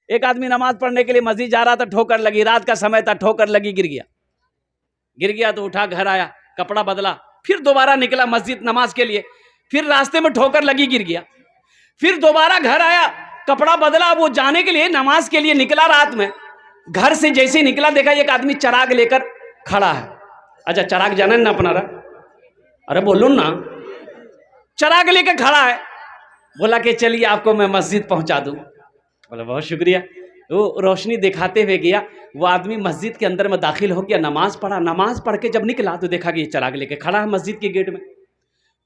ایک آدمی نماز پڑھنے کے لیے مسجد جا رہا تھا، ٹھوکر لگی، رات کا سمے تھا، ٹھوکر لگی، گر گیا تو اٹھا، گھر آیا، کپڑا بدلا، پھر دوبارہ نکلا مسجد نماز کے لیے، پھر راستے میں ٹھوکر لگی، گر گیا، پھر دوبارہ گھر آیا، کپڑا بدلا، وہ جانے کے لیے نماز کے لیے نکلا، رات میں گھر سے جیسے نکلا دیکھا ایک آدمی چراغ لے کر کھڑا ہے۔ اچھا چراغ جانا نا اپنا رہا، ارے بولو نا، چراغ لے کے کھڑا ہے، بولا کہ چلیے آپ کو میں مسجد پہنچا دوں، بولا بہت شکریہ، وہ روشنی دکھاتے ہوئے گیا، وہ آدمی مسجد کے اندر میں داخل ہو گیا، نماز پڑھا، نماز پڑھ کے جب نکلا تو دیکھا کہ یہ چراغ لے کے کھڑا ہے مسجد کے گیٹ میں،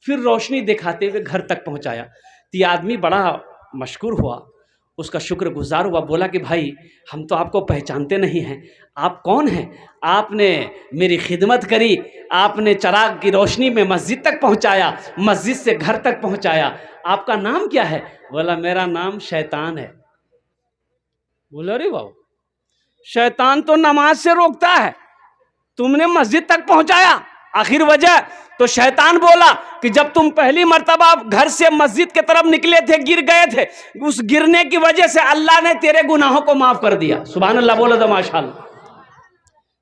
پھر روشنی دکھاتے ہوئے گھر تک پہنچایا، تو یہ آدمی بڑا مشکور ہوا، اس کا شکر گزار ہوا، بولا کہ بھائی ہم تو آپ کو پہچانتے نہیں ہیں، آپ کون ہیں؟ آپ نے میری خدمت کری، آپ نے چراغ کی روشنی میں مسجد تک پہنچایا، مسجد سے گھر تک پہنچایا، آپ کا نام کیا ہے؟ بولا میرا نام شیطان ہے۔ بولا ارے بابا، شیطان تو نماز سے روکتا ہے، تم نے مسجد تک پہنچایا، آخر وجہ تو شیطان بولا کہ جب تم پہلی مرتبہ گھر سے مسجد کے طرف نکلے تھے، گر گئے تھے، اس گرنے کی وجہ سے اللہ نے تیرے گناہوں کو معاف کر دیا۔ سبحان اللہ بولو تو ماشاءاللہ۔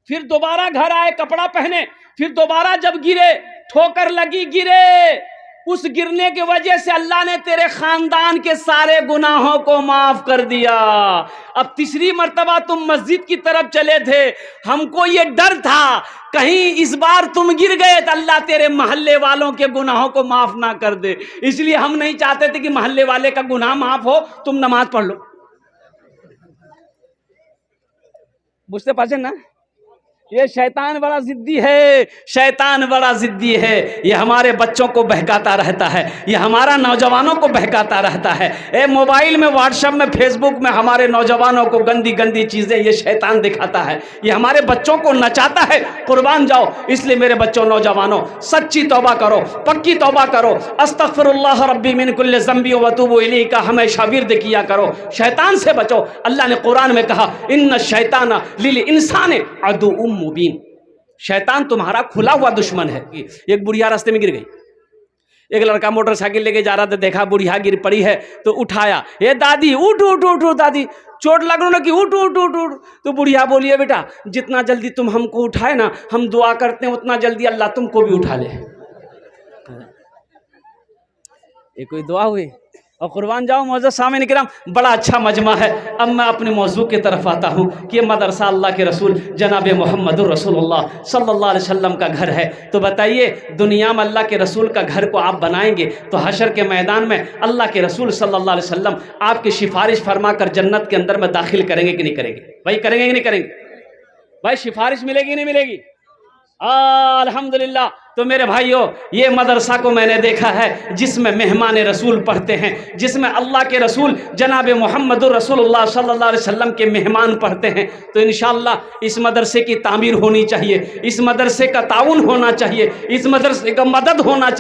پھر دوبارہ گھر آئے، کپڑا پہنے، پھر دوبارہ جب گرے، ٹھوکر لگی، گرے، اس گرنے کی وجہ سے اللہ نے تیرے خاندان کے سارے گناہوں کو معاف کر دیا۔ اب تیسری مرتبہ تم مسجد کی طرف چلے تھے، ہم کو یہ ڈر تھا کہیں اس بار تم گر گئے تو اللہ تیرے محلے والوں کے گناہوں کو معاف نہ کر دے، اس لیے ہم نہیں چاہتے تھے کہ محلے والے کا گناہ معاف ہو، تم نماز پڑھ لو۔ بجھتے پاچھے نا، یہ شیطان بڑا ضدی ہے، شیطان بڑا ضدی ہے، یہ ہمارے بچوں کو بہکاتا رہتا ہے، یہ ہمارا نوجوانوں کو بہکاتا رہتا ہے، اے موبائل میں، واٹس ایپ میں، فیس بک میں ہمارے نوجوانوں کو گندی گندی چیزیں یہ شیطان دکھاتا ہے، یہ ہمارے بچوں کو نچاتا ہے۔ قربان جاؤ، اس لیے میرے بچوں، نوجوانوں، سچی توبہ کرو، پکی توبہ کرو، استغفر اللہ ربی من کل ذنب واتوب الیہ کا ہمیشہ ورد کیا کرو، شیطان سے بچو۔ اللہ نے قرآن میں کہا ان الشیطان للانسان عدو مبین، شیطان تمہارا کھلا ہوا دشمن ہے۔ ایک بڑھیا راستے میں گر گئی، ایک لڑکا موٹر سائیکل لے کے جا رہا تھا، دیکھا بڑھیا گر پڑی ہے تو اٹھایا، اے دادی اٹھ اٹھ اٹھ اٹھ، دادی چوٹ لگ رہا کہ اٹھ اٹھ اٹھ اٹھ، تو بڑھیا بولیے بیٹا جتنا جلدی تم ہم کو اٹھائے نا، ہم دعا کرتے ہیں اتنا جلدی اللہ تم کو بھی اٹھا لے۔ یہ کوئی دعا ہوئی؟ اور قربان جاؤ معزز سامعین کرام، بڑا اچھا مجمع ہے۔ اب میں اپنے موضوع کی طرف آتا ہوں کہ یہ مدرسہ اللہ کے رسول جناب محمد الرسول اللہ صلی اللہ علیہ وسلم کا گھر ہے، تو بتائیے دنیا میں اللہ کے رسول کا گھر کو آپ بنائیں گے تو حشر کے میدان میں اللہ کے رسول صلی اللہ علیہ وسلم آپ کی سفارش فرما کر جنت کے اندر میں داخل کریں گے کہ نہیں کریں گے؟ بھائی کریں گے کہ نہیں کریں گے؟ بھائی سفارش ملے گی نہیں ملے گی؟ الحمدللہ۔ تو میرے بھائیوں، یہ مدرسہ کو میں نے دیکھا ہے جس میں مہمان رسول پڑھتے ہیں، جس میں اللہ کے رسول جناب محمد الرسول اللہ صلی اللہ علیہ وسلم کے مہمان پڑھتے ہیں، تو انشاءاللہ اس مدرسے کی تعمیر ہونی چاہیے، اس مدرسے کا تعاون ہونا چاہیے، اس مدرسے کا مدد ہونا چاہیے۔